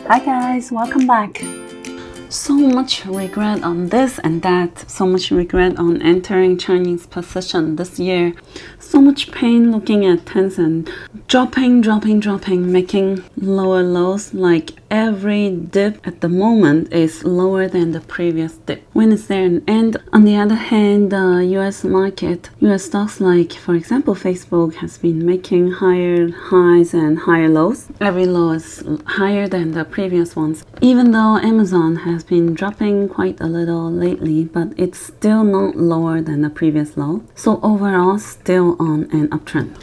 Hi guys, welcome back. So much regret on this and that, so much regret on entering Chinese position this year, so much pain looking at Tencent, dropping, making lower lows, like every dip at the moment is lower than the previous dip. When is there an end? On the other hand, the US market, US stocks like, for example, Facebook has been making higher highs and higher lows. Every low is higher than the previous ones. Even though Amazon has been dropping quite a little lately, but it's still not lower than the previous low. So overall, still on an uptrend.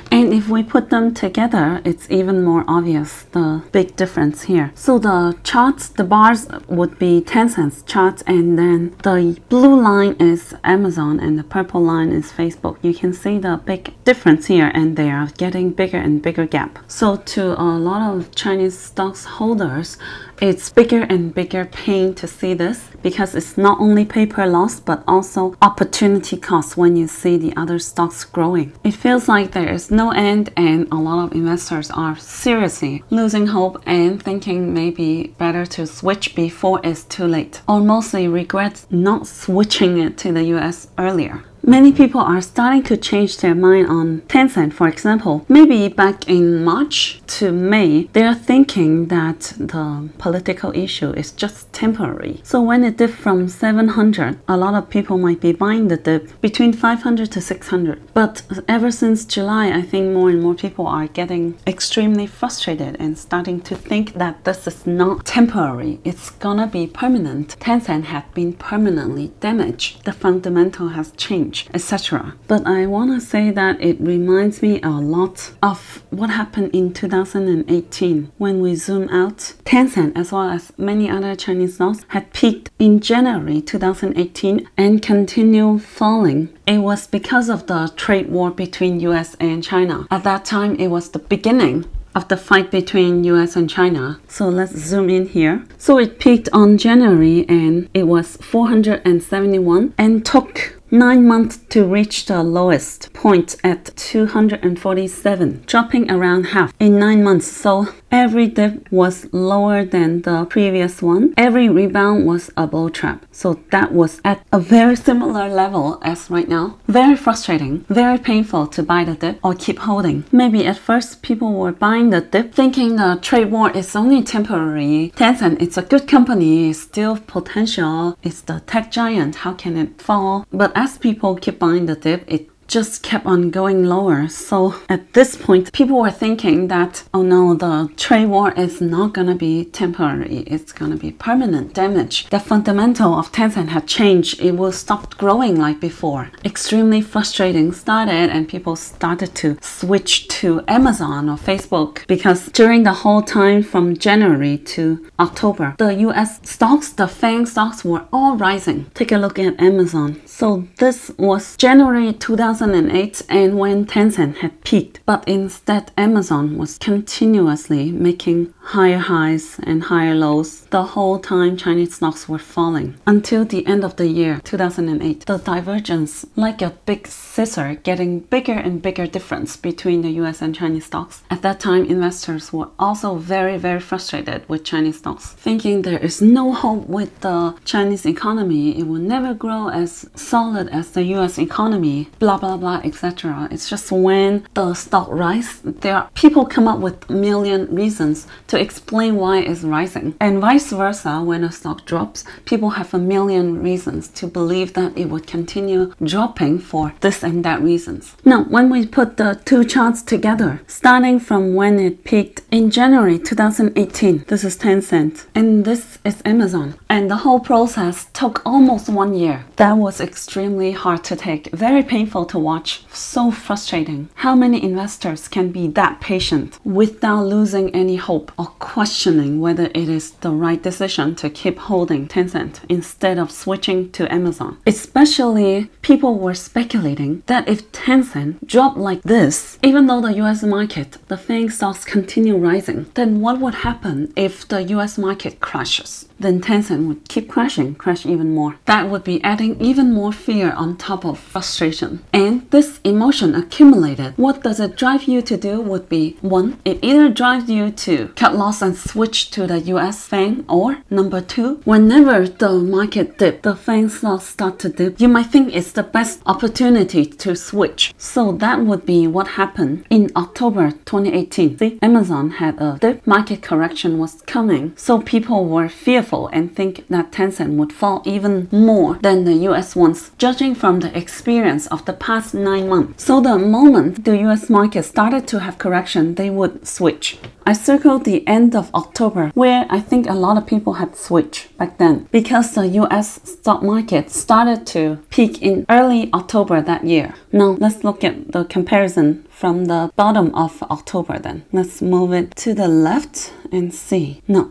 And if we put them together, it's even more obvious the big difference here. So the charts, the bars would be Tencent's charts, and then the blue line is Amazon and the purple line is Facebook. You can see the big difference here, and they are getting bigger and bigger gap. So to a lot of Chinese stocks holders, it's bigger and bigger pain to see this, because it's not only paper loss but also opportunity cost when you see the other stocks growing. It feels like there is no end, and a lot of investors are seriously losing hope and thinking maybe better to switch before it's too late, or mostly regret not switching it to the US earlier. Many people are starting to change their mind on Tencent, for example. Maybe back in March to May, they are thinking that the political issue is just temporary. So when it dipped from 700, a lot of people might be buying the dip between 500 to 600. But ever since July, I think more and more people are getting extremely frustrated and starting to think that this is not temporary. It's gonna be permanent. Tencent had been permanently damaged. The fundamental has changed, etc. But I want to say that it reminds me a lot of what happened in 2018. When we zoom out, Tencent as well as many other Chinese stocks had peaked in January 2018 and continued falling. It was because of the trade war between US and China. At that time, it was the beginning of the fight between US and China. So let's zoom in here. So it peaked on January and it was 471 and took 9 months to reach the lowest point at 247, dropping around half in 9 months. So every dip was lower than the previous one. Every rebound was a bull trap. So that was at a very similar level as right now. Very frustrating, very painful to buy the dip or keep holding. Maybe at first people were buying the dip thinking the trade war is only temporary. Tencent, it's a good company, it's still potential. It's the tech giant, how can it fall? But as people keep buying the dip, it just kept on going lower. So at this point, people were thinking that, oh no, the trade war is not gonna be temporary, it's gonna be permanent damage. The fundamental of Tencent had changed. It will stop growing like before. Extremely frustrating started, and people started to switch to Amazon or Facebook, because during the whole time from January to October, the US stocks, the FANG stocks, were all rising. Take a look at Amazon. So this was January 2008, and when Tencent had peaked, but instead Amazon was continuously making higher highs and higher lows the whole time Chinese stocks were falling until the end of the year 2008. The divergence, like a big scissor, getting bigger and bigger difference between the US and Chinese stocks. At that time, investors were also very frustrated with Chinese stocks, thinking there is no hope with the Chinese economy. It will never grow as solid as the US economy, blah blah blah, etc. It's just when the stock rise, there are people come up with a million reasons to explain why it's rising, and vice versa. When a stock drops, people have a million reasons to believe that it would continue dropping for this and that reasons. Now, when we put the two charts together, starting from when it peaked in January 2018, this is Tencent and this is Amazon, and the whole process took almost 1 year. That was extremely hard to take, very painful to watch, so frustrating. How many investors can be that patient without losing any hope or questioning whether it is the right decision to keep holding Tencent instead of switching to Amazon? Especially people were speculating that if Tencent dropped like this, even though the US market, the FANG stocks continue rising, then what would happen if the US market crashes? then Tencent would keep crashing, crash even more. That would be adding even more fear on top of frustration. And this emotion accumulated. What does it drive you to do would be, 1, it either drives you to cut loss and switch to the US FANG, or number 2, whenever the market dip, the FANG stocks start to dip, you might think it's the best opportunity to switch. So that would be what happened in October 2018. See, Amazon had a dip, market correction was coming, so people were fearful and think that Tencent would fall even more than the US ones, judging from the experience of the past 9 months. So the moment the US market started to have correction, they would switch. I circled the end of October, where I think a lot of people had switched back then, because the US stock market started to peak in early October that year. Now let's look at the comparison from the bottom of October then. Let's move it to the left and see. Now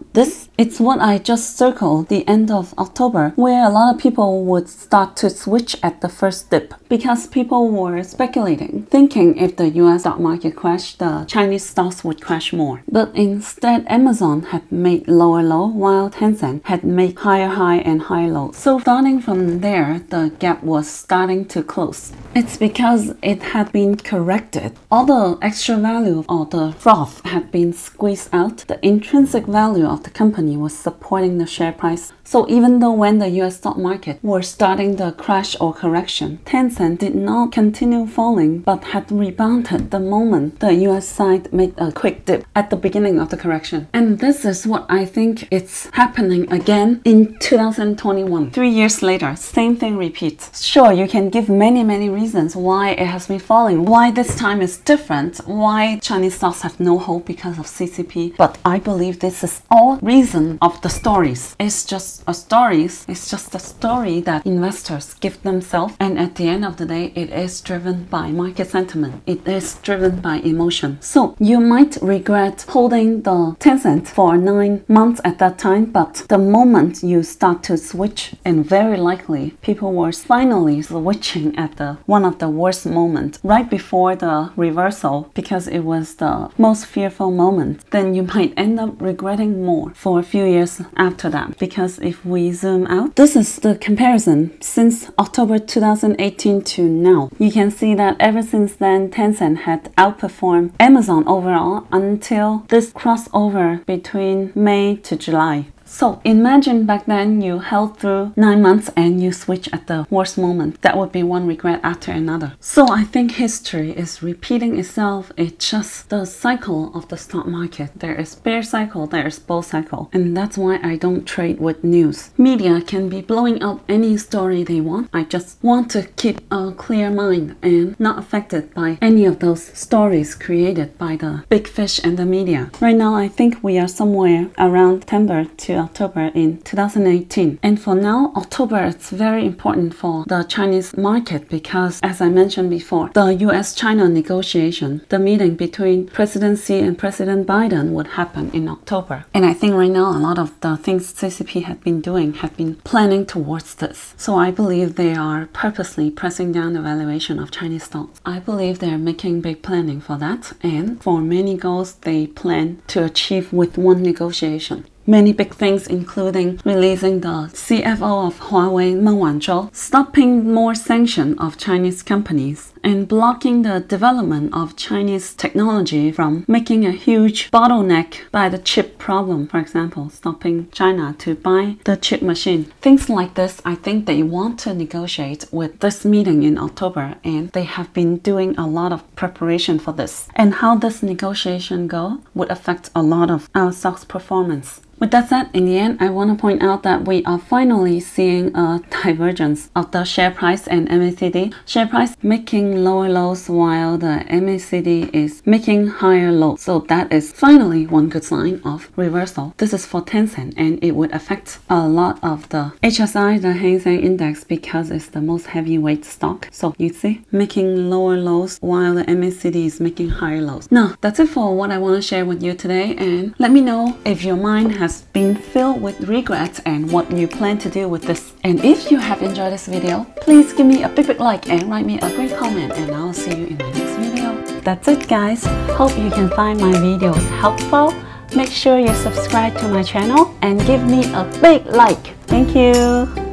it's what I just circled, the end of October, where a lot of people would start to switch at the first dip, because people were speculating, thinking if the US stock market crashed, the Chinese stocks would crash more. But instead, Amazon had made lower low, while Tencent had made higher high and higher low. So starting from there, the gap was starting to close. It's because it had been corrected. All the extra value or the froth had been squeezed out. The intrinsic value of the company was supporting the share price. So even though when the US stock market were starting the crash or correction, Tencent did not continue falling, but had rebounded the moment the US side made a quick dip at the beginning of the correction. And this is what I think it's happening again in 2021. 3 years later, same thing repeats. Sure, you can give many reasons why it has been falling, why this time is different, why Chinese stocks have no hope because of CCP, but I believe this is all reason of the stories. It's just a stories. It's just a story that investors give themselves, and at the end of the day, it is driven by market sentiment. It is driven by emotion. So you might regret holding the Tencent for 9 months at that time, but the moment you start to switch, and very likely people were finally switching at one of the worst moments, right before the reversal, because it was the most fearful moment, then you might end up regretting more for a few years after that. Because if we zoom out, this is the comparison since October 2018 to now. You can see that ever since then, Tencent had outperformed Amazon overall until this crossover between May to July. So imagine back then you held through 9 months and you switch at the worst moment. That would be one regret after another. So I think history is repeating itself. It's just the cycle of the stock market. There is bear cycle, there is bull cycle. And that's why I don't trade with news. Media can be blowing up any story they want. I just want to keep a clear mind and not affected by any of those stories created by the big fish and the media. Right now, I think we are somewhere around September to October in 2018. And for now, October is very important for the Chinese market because, as I mentioned before, the US-China negotiation, the meeting between President Xi and President Biden would happen in October. And I think right now, a lot of the things CCP had been doing have been planning towards this. So I believe they are purposely pressing down the valuation of Chinese stocks. I believe they're making big planning for that. And for many goals they plan to achieve with one negotiation. Many big things, including releasing the CFO of Huawei, Meng Wanzhou, stopping more sanction of Chinese companies, and blocking the development of Chinese technology from making a huge bottleneck by the chip problem. For example, stopping China to buy the chip machine. Things like this, I think they want to negotiate with this meeting in October, and they have been doing a lot of preparation for this. And how this negotiation go would affect a lot of our stock's performance. With that said, in the end, I want to point out that we are finally seeing a divergence of the share price and MACD. Share price making lower lows while the MACD is making higher lows. So that is finally one good sign of reversal. This is for Tencent, and it would affect a lot of the HSI, the Hang Seng Index, because it's the most heavyweight stock. So you see, making lower lows while the MACD is making higher lows. Now, that's it for what I want to share with you today, and let me know if your mind has been filled with regrets and what you plan to do with this. And if you have enjoyed this video, please give me a big like and write me a great comment, and I'll see you in my next video. That's it, guys. Hope you can find my videos helpful. make sure you subscribe to my channel and give me a big like. Thank you.